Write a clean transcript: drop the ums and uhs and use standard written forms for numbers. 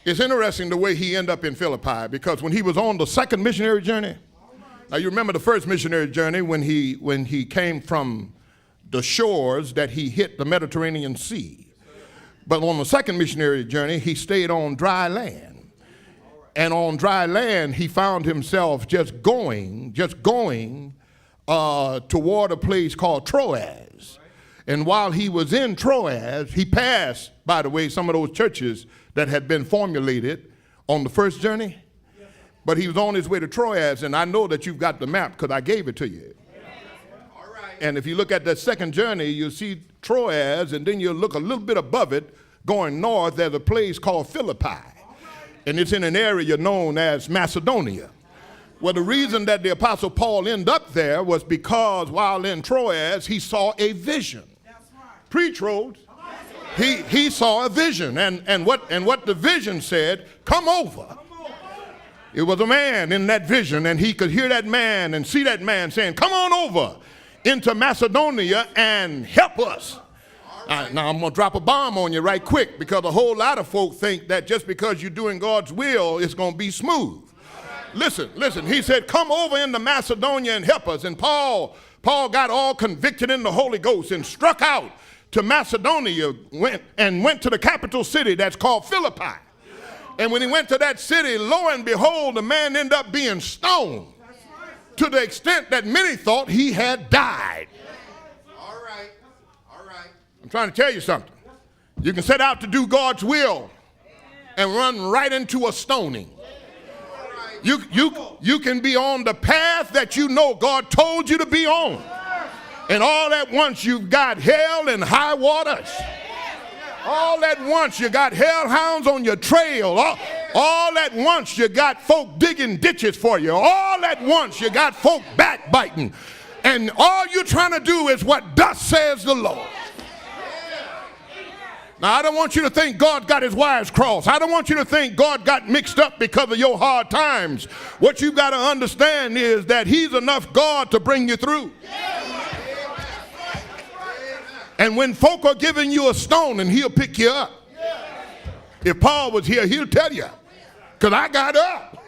It's interesting the way he ended up in Philippi, because when he was on the second missionary journey, now you remember the first missionary journey when he came from the shores that he hit the Mediterranean Sea. But on the second missionary journey, he stayed on dry land. And on dry land, he found himself just going toward a place called Troas. And while he was in Troas, he passed, by the way, some of those churches that had been formulated on the first journey. But he was on his way to Troas, and I know that you've got the map because I gave it to you. All right. And if you look at that second journey, you'll see Troas, and then you'll look a little bit above it, going north, there's a place called Philippi. And it's in an area known as Macedonia. Well, the reason that the Apostle Paul ended up there was because while in Troas, he saw a vision. Pre-Rhodes, he saw a vision. And what the vision said, come over. It was a man in that vision, and he could hear that man and see that man saying, come on over into Macedonia and help us. Now, I'm going to drop a bomb on you right quick, because a whole lot of folk think that just because you're doing God's will, it's going to be smooth. Listen, he said, come over into Macedonia and help us. And Paul got all convicted in the Holy Ghost and struck out to Macedonia, went to the capital city that's called Philippi. And when he went to that city, lo and behold, the man ended up being stoned to the extent that many thought he had died. I'm trying to tell you something. You can set out to do God's will and run right into a stoning. You can be on the path that you know God told you to be on, and all at once you've got hell and high waters. All at once you got hellhounds on your trail. All at once you got folk digging ditches for you. All at once you got folk backbiting. And all you're trying to do is what thus says the Lord. Now, I don't want you to think God got his wires crossed. I don't want you to think God got mixed up because of your hard times. What you've got to understand is that he's enough God to bring you through. And when folk are giving you a stone, and he'll pick you up. If Paul was here, he'll tell you, because I got up.